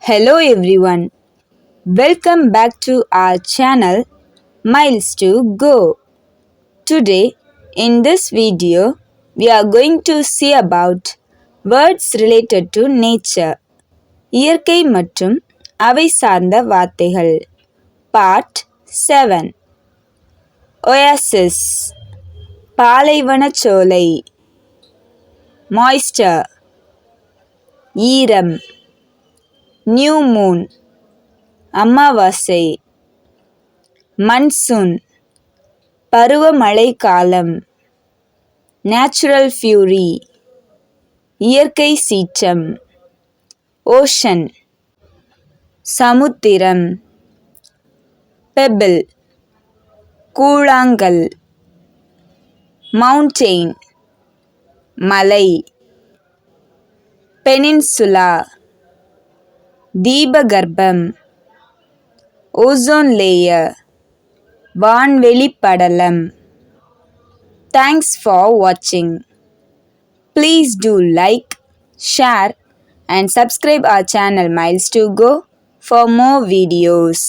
Hello everyone, welcome back to our channel Miles to Go. Today in this video we are going to see about words related to nature. இயற்கை மற்றும் அவை சார்ந்த வார்த்தைகள். Part 7. Oasis பாலைவனச்சோலை. Moisture ஈரம். New moon அமாவாசை. Monsoon பருவமழை காலம். Natural fury இயற்கை சீற்றம். ஓஷன் சமுத்திரம். பெபிள் கூழாங்கல். மவுண்டெயின் மலை. பெனின்சுலா தீபகற்பம். ஓசோன் லேயர் வான்வெளி படலம். Thanks for watching. Please do like, share and subscribe our channel Miles to Go for more videos.